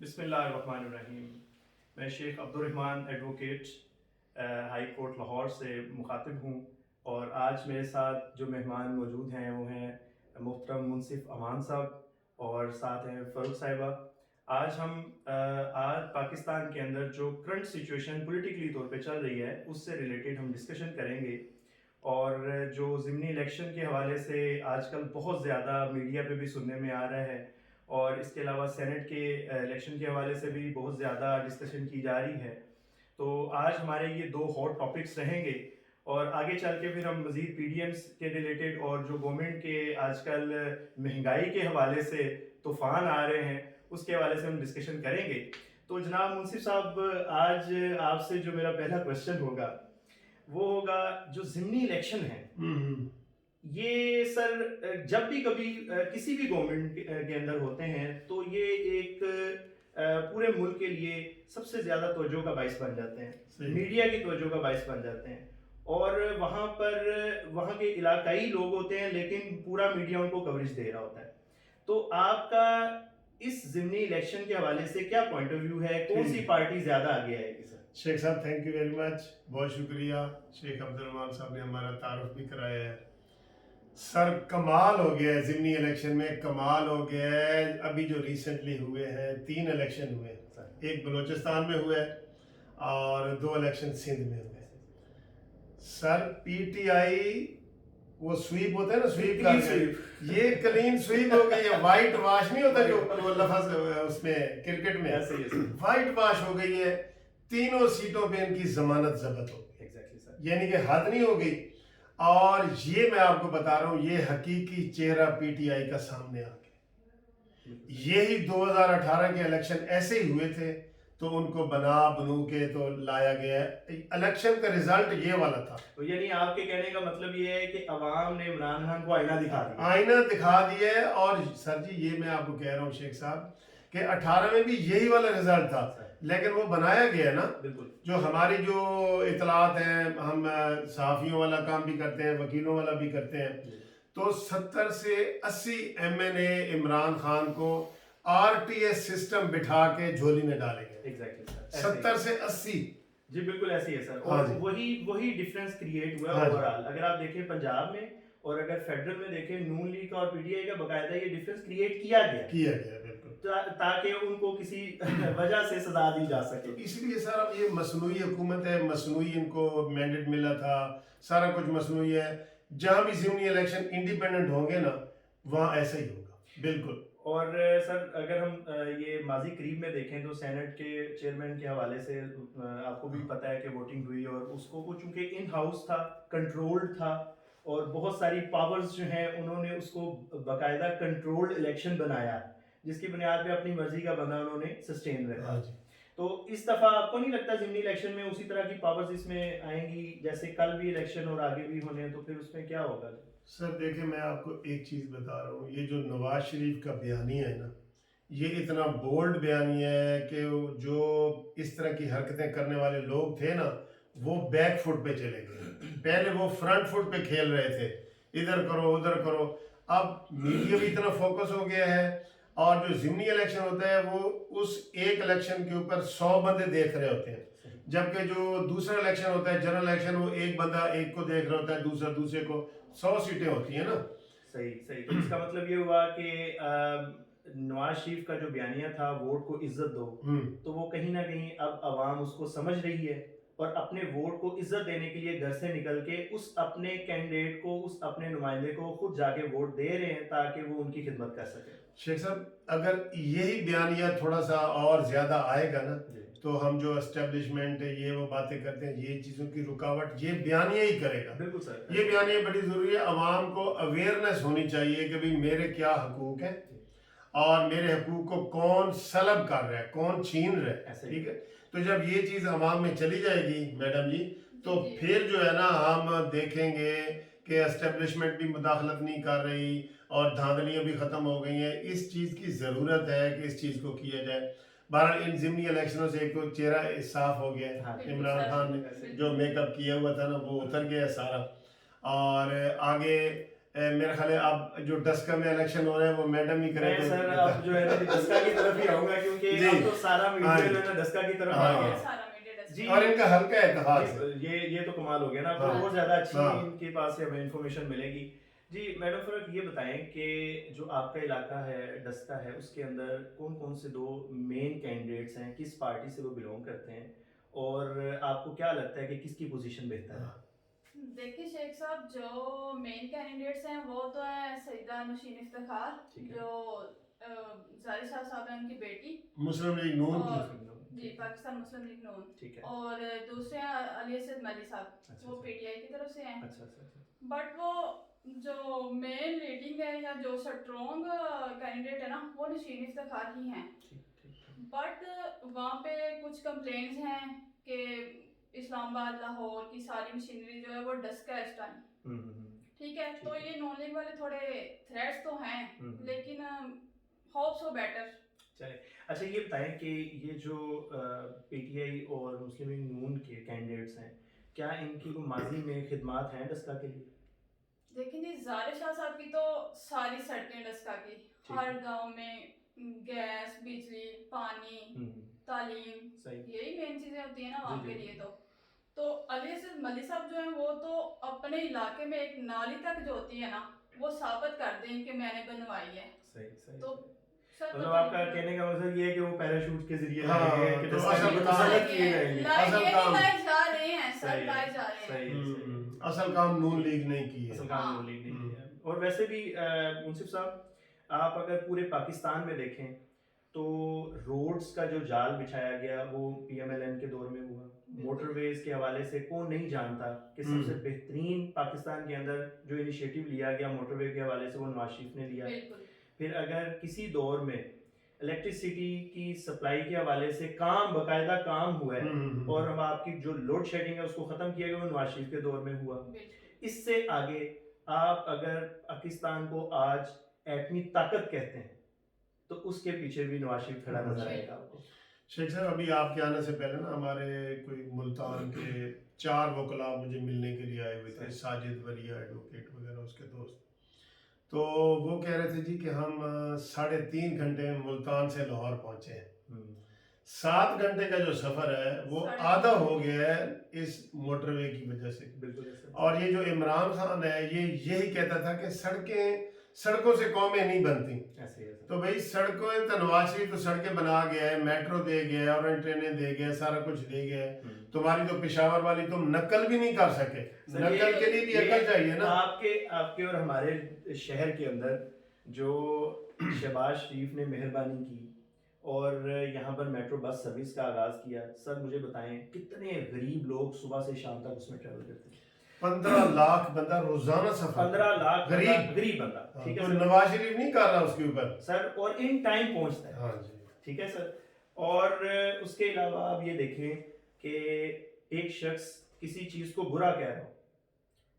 بسم اللہ الرحمن الرحیم. میں Sheikh Abdur Rahman advocate high court Lahore سے مخاطب ہوں، اور آج میرے ساتھ جو مہمان موجود ہیں وہ ہیں محترم منصف امان صاحب اور ساتھ ہیں فاروق صاحبہ. آج ہم پاکستان کے اندر جو کرنٹ سچویشن پولیٹیکلی طور پہ چل رہی ہے اس سے ریلیٹڈ ہم ڈسکشن کریں گے، اور جو ضمنی الیکشن کے حوالے سے آج کل بہت زیادہ میڈیا پہ بھی سننے میں آ رہا ہے، اور اس کے علاوہ سینٹ کے الیکشن کے حوالے سے بھی بہت زیادہ ڈسکشن کی جا رہی ہے. تو آج ہمارے یہ دو ہاٹ ٹاپکس رہیں گے، اور آگے چل کے پھر ہم مزید پی ڈی ایمس کے ریلیٹڈ اور جو گورنمنٹ کے آج کل مہنگائی کے حوالے سے طوفان آ رہے ہیں اس کے حوالے سے ہم ڈسکشن کریں گے. تو جناب منصف صاحب، آج آپ سے جو میرا پہلا کوشچن ہوگا وہ ہوگا جو ضمنی الیکشن ہے یہ سر جب بھی کبھی کسی بھی گورنمنٹ کے اندر ہوتے ہیں تو یہ ایک پورے ملک کے لیے سب سے زیادہ توجہ کا باعث بن جاتے ہیں، میڈیا کی توجہ کا باعث بن جاتے ہیں، اور وہاں پر وہاں کے علاقائی لوگ ہوتے ہیں لیکن پورا میڈیا ان کو کوریج دے رہا ہوتا ہے. تو آپ کا اس ضمنی الیکشن کے حوالے سے کیا پوائنٹ آف ویو ہے؟ کون سی پارٹی زیادہ آگے آئے گی؟ سر شیخ صاحب تھینک یو ویری مچ، بہت شکریہ. شیخ عبدالرحمان صاحب نے ہمارا تعارف بھی کرایا ہے. سر کمال ہو گیا ہے ضمنی الیکشن میں، کمال ہو گیا ہے. ابھی جو ریسنٹلی ہوئے ہیں 3 الیکشن ہوئے، ایک بلوچستان میں ہوئے اور 2 الیکشن سندھ میں ہوئے. سر پی ٹی آئی وہ سویپ ہوتا ہے نا، سویپ یہ کلین سویپ ہو گئی ہے. وائٹ واش نہیں ہوتا جو وہ لفظ اس میں کرکٹ میں وائٹ واش ہو گئی ہے. تینوں سیٹوں پہ ان کی ضمانت ضبط ہو گئی، یعنی کہ حد نہیں ہو گئی. اور یہ میں آپ کو بتا رہا ہوں، یہ حقیقی چہرہ پی ٹی آئی کا سامنے آ گیا. یہی 2018 کے الیکشن ایسے ہی ہوئے تھے تو ان کو بنو کے تو لایا گیا. الیکشن کا ریزلٹ یہ والا تھا. یعنی آپ کے کہنے کا مطلب یہ ہے کہ عوام نے عمران خان کو آئینہ دکھا دیا ہے. اور سر جی یہ میں آپ کو کہہ رہا ہوں شیخ صاحب کہ 18 میں بھی یہی والا رزلٹ تھا، لیکن وہ بنایا گیا نا. جو ہماری جو اطلاعات ہیں، ہم صحافیوں والا کام بھی کرتے ہیں، وکیلوں والا بھی کرتے ہیں، تو 70 سے 80 ایم این اے عمران خان کو آر ٹی ایس سسٹم بٹھا کے جھولی میں ڈالے گئے. 70 سے 80. جی بالکل ایسی ہے سر. اور وہی ڈفرینس کریٹ ہوا ہے اوور آل. اگر آپ دیکھیں پنجاب میں اور اگر فیڈرل میں دیکھیں، نون لیگ اور پی ٹی آئی کا باقاعدہ یہ ڈفرینس کریٹ کیا گیا بالکل، تاکہ ان کو کسی وجہ سے سزا دی جا سکے. اس لیے سر اب یہ مصنوعی حکومت ہے، مصنوعی ان کو مینڈیٹ ملا تھا، سارا کچھ مصنوعی ہے. جہاں بھی ضمنی الیکشن انڈیپینڈنٹ ہوں گے نا وہاں ایسا ہی ہوگا. بالکل. اور سر اگر ہم یہ ماضی قریب میں دیکھیں تو سینٹ کے چیئرمین کے حوالے سے آپ کو بھی پتہ ہے کہ ووٹنگ ہوئی، اور اس کو وہ چونکہ ان ہاؤس تھا، کنٹرولڈ تھا، اور بہت ساری پاورز جو ہیں انہوں نے اس کو باقاعدہ کنٹرولڈ الیکشن بنایا، جس کی بنیاد پہ اپنی مرضی کا بندہ انہوں نے سسٹین رکھا. تو اس دفعہ آپ کو نہیں لگتا ضمنی الیکشن میں اسی طرح کی پاورز اس میں آئیں گی جیسے کل بھی الیکشن اور آگے بھی ہونے ہیں؟ تو پھر اس میں کیا ہوگا؟ سر دیکھیں میں آپ کو ایک چیز بتا رہا ہوں، یہ جو نواز شریف کا بیانیہ ہے نا، یہ اتنا بولڈ بیانیہ ہے کہ جو اس طرح کی حرکتیں کرنے والے لوگ تھے نا وہ بیک فٹ پہ چلے گئے. پہلے وہ فرنٹ فٹ پہ کھیل رہے تھے، ادھر کرو ادھر کرو. اب میڈیا بھی اتنا فوکس ہو گیا ہے، اور جو ضمنی الیکشن ہوتا ہے وہ اس ایک الیکشن کے اوپر 100 بندے دیکھ رہے ہوتے ہیں، جبکہ جو دوسرا الیکشن ہوتا ہے جنرل الیکشن، وہ ایک بندہ ایک کو دیکھ رہا ہوتا ہے، دوسرا دوسرے کو. 100 سیٹیں ہوتی ہیں نا. صحیح. تو اس کا مطلب یہ ہوا کہ نواز شریف کا جو بیانیہ تھا ووٹ کو عزت دو، تو وہ کہیں نہ کہیں اب عوام اس کو سمجھ رہی ہے اور اپنے ووٹ کو عزت دینے کے لیے گھر سے نکل کے اس اپنے کینڈیڈیٹ کو، اس اپنے نمائندے کو خود جا کے ووٹ دے رہے ہیں تاکہ وہ ان کی خدمت کر سکے. شیخ صاحب اگر یہی بیانیہ تھوڑا سا اور زیادہ آئے گا نا تو ہم جو اسٹیبلشمنٹ ہے یہ وہ باتیں کرتے ہیں، یہ چیزوں کی رکاوٹ یہ بیانیہ ہی کرے گا. بالکل سر، یہ بیانیہ بڑی ضروری ہے. عوام کو اویئرنیس ہونی چاہیے کہ بھئی میرے کیا حقوق ہیں اور میرے حقوق کو کون سلب کر رہا ہے، کون چھین رہا ہے. ٹھیک ہے، تو جب یہ چیز عوام میں چلی جائے گی میڈم جی، تو پھر جو ہے نا ہم دیکھیں گے کہ اسٹیبلشمنٹ بھی مداخلت نہیں کر رہی اور دھاندلیاں بھی ختم ہو گئی ہیں. اس چیز کی ضرورت ہے کہ اس چیز کو کیا جائے. بہرحال ان ضمنی الیکشنوں سے ایک تو چہرہ صاف ہو گیا ہے. عمران خان نے جو میک اپ کیا ہوا تھا نا وہ اتر گیا سارا. اور آگے میرا خیال ہے اب جو ڈسکا میں الیکشن ہو رہا ہے وہ میڈم ہی کرے میں سر اب جو ہے نا ڈسکا کی طرف ہی آؤں گا کیونکہ اب تو سارا میڈیا جو ہے نا ڈسکا کی طرف آ گیا جی. اور ان کا ہلکا اتحاد ہے. یہ تو کمال ہو گیا نا, بہت زیادہ اچھی ان کے پاس سے ہمیں انفارمیشن ملے گی. جی میڈم فرق یہ بتائیں کہ جو آپ کا علاقہ ہے ڈسکا ہے اس کے اندر کون کون سے دو مین کینڈیڈیٹس ہیں, کس پارٹی سے وہ بلونگ کرتے ہیں, اور آپ کو کیا لگتا ہے کہ کس کی پوزیشن بہتر ہے؟ دیکھیے شیخ صاحب, جو مین کینڈیڈیٹس ہیں وہ تو ہیں سیدہ نشین افتخار, جو زاری شاہ صاحب ہیں ان کی بیٹی, مسلم لیگ نون کی, جی پاکستان مسلم لیگ نون, اور دوسرے ہیں علی اسد مہدی صاحب, وہ پی ٹی آئی کی طرف سے ہیں. بٹ وہ جو مین لیڈنگ ہے یا جو سٹرونگ کینڈیڈیٹ ہے نا وہ نشین افتخار ہی ہیں. بٹ وہاں پہ کچھ کمپلینٹس ہیں کہ اسلام آباد لاہور کی ساری مشینری جو ہے وہ ڈسکا ہے اس ٹائم, ٹھیک ہے, تو یہ نان لیگ والے تھوڑے تھریٹس تو ہیں لیکن ہوپ سو بیٹر. چلے اچھا یہ بتائیں کہ یہ جو پی ٹی آئی اور مسلم لیگ نون کے کینڈیڈیٹس ہیں کیا ان کی کوئی ماضی میں خدمات ہیں ڈسکا کے لیے؟ دیکھیں جی زارِ شاہ صاحب کی تو ساری سڑکیں ڈسکا کی, ہر گاؤں میں گیس, بجلی, پانی, تعلیم, یہی مین چیزیں ہوتی ہیں نا وہاں کے لیے. تو علی اسد مہدی صاحب جو ہیں وہ تو اپنے علاقے میں ایک نالی تک جو ہوتی ہے نا وہ ثابت کر دیں کہ میں نے بنوائی ہے. تو مطلب آپ کا کہنے کا مطلب یہ ہے کہ وہ پیراشوٹ کے ذریعے اصل کام نون لیگ نہیں کی ہے. اور ویسے بھی منصف صاحب آپ اگر پورے پاکستان میں دیکھیں تو روڈز کا جو جال بچھایا گیا وہ پی ایم ایل این کے دور میں ہوا. موٹر ویز کے حوالے سے کون نہیں جانتا کہ سب سے بہترین پاکستان کے اندر جو انیشیٹو لیا گیا موٹر وے کے حوالے سے وہ نواز شریف نے لیا. پھر اگر کسی دور میں الیکٹریسٹی کی سپلائی کے حوالے سے کام باقاعدہ کام ہوا ہے اور ہم آپ کی جو لوڈ شیڈنگ ہے اس کو ختم کیا گیا وہ نواز شریف کے دور میں ہوا. اس سے آگے آپ اگر پاکستان کو آج ایٹمی طاقت کہتے ہیں تو اس کے پیچھے بھی نواز شریف کھڑا نظر آئے گا آپ کو. شیخ صاحب ابھی آپ کے آنے سے پہلے نا ہمارے کوئی ملتان کے 4 وکلاء مجھے ملنے کے لیے آئے ہوئے تھے, ساجد وریا ایڈوکیٹ وغیرہ اس کے دوست. تو وہ کہہ رہے تھے جی کہ ہم 3.5 گھنٹے میں ملتان سے لاہور پہنچے ہیں. 7 گھنٹے کا جو سفر ہے وہ آدھا ہو گیا ہے اس موٹر وے کی وجہ سے. اور یہ جو عمران خان ہے یہ یہی کہتا تھا کہ سڑکوں سے قومیں نہیں بنتی. تو بھائی سڑکوں تو نواز شریف تو سڑکیں بنا گیا ہے, میٹرو دے گیا ہے, اورنج ٹرینیں دے گیا ہے, سارا کچھ دے گیا ہے. تمہاری تو پشاور والی تم نقل بھی نہیں کر سکے. نقل کے لیے بھی عقل چاہیے نا. آپ کے اور ہمارے شہر کے اندر جو شہباز شریف نے مہربانی کی اور یہاں پر میٹرو بس سروس کا آغاز کیا, سر مجھے بتائیں کتنے غریب لوگ صبح سے شام تک اس میں ٹریول کرتے ہیں. 15 لاکھ بندہ روزانہ سفر, 15 لاکھ غریب بندہ, ٹھیک ہے, نواز شریف نہیں کر رہا اس کے اوپر سر, اور ان ٹائم پہنچتا ہے. ہاں جی ٹھیک ہے سر. اور اس کے علاوہ آپ یہ دیکھیں کہ ایک شخص کسی چیز کو برا کہہ رہا ہو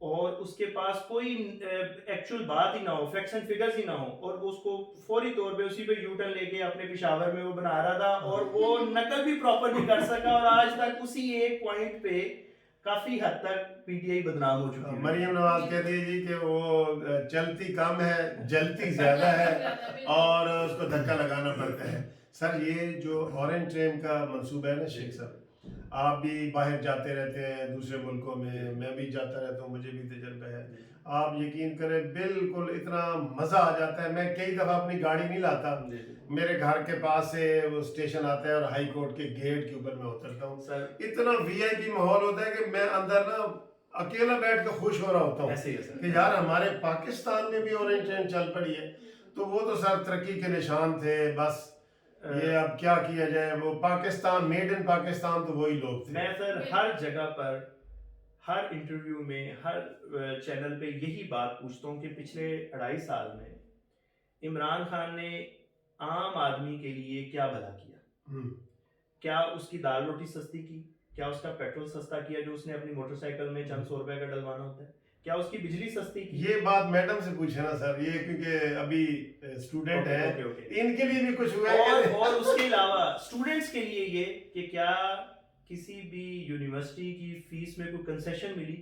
اور اس کے پاس کوئی ایکچوئل بات ہی نہ ہو, فیکٹس اینڈ فگرز ہی نہ ہو, اور وہ اس کو فوری طور پہ اسی پہ یو ٹرن لے کے اپنے پشاور میں وہ بنا رہا تھا اور وہ نقل بھی پراپر نہیں کر سکا, اور آج تک اسی ایک پوائنٹ پہ کافی حد تک پی ٹی آئی بدنام ہو چکی ہے. مریم نواز کہتی ہے جی کہ وہ چلتی کم ہے جلتی زیادہ ہے اور اس کو دھکا لگانا پڑتا ہے. سر یہ جو اورنج ٹرین کا منصوبہ ہے نا شیخ صاحب, آپ بھی باہر جاتے رہتے ہیں دوسرے ملکوں میں بھی جاتا رہتا ہوں, مجھے بھی تجربہ ہے. آپ یقین کریں بالکل اتنا مزہ آ جاتا ہے. میں کئی دفعہ اپنی گاڑی نہیں لاتا, میرے گھر کے پاس سے وہ اسٹیشن آتا ہے اور ہائی کورٹ کے گیٹ کے اوپر میں اترتا ہوں. اتنا وی آئی پی ماحول ہوتا ہے کہ میں اندر نا اکیلا بیٹھ کے خوش ہو رہا ہوتا ہوں کہ یار ہمارے پاکستان میں بھی اورنج ٹرین چل پڑی ہے. تو وہ تو سر ترقی کے نشان تھے, بس یہ اب کیا کیا جائے, وہ پاکستان میڈ ان پاکستان تو وہی لوگ تھے. میں سر ہر جگہ پر ہر انٹرویو میں ہر چینل پہ یہی بات پوچھتا ہوں کہ پچھلے 2.5 سال میں عمران خان نے عام آدمی کے لیے کیا بھلا کیا؟ کیا اس کی دال روٹی سستی کی؟ کیا اس کا پیٹرول سستا کیا جو اس نے اپنی موٹر سائیکل میں چند 100 روپے کا ڈلوانا ہوتا ہے؟ کیا اس کی بجلی سستی کی؟ یہ بات میڈم سے پوچھے نا سر, یہ کیونکہ ابھی اسٹوڈنٹ ہیں ان کے لیے بھی کچھ ہوا ہے. اور اس کے علاوہ اسٹوڈنٹس کے لیے یہ کہ کیا کسی بھی یونیورسٹی کی فیس میں کوئی کنسیشن ملی؟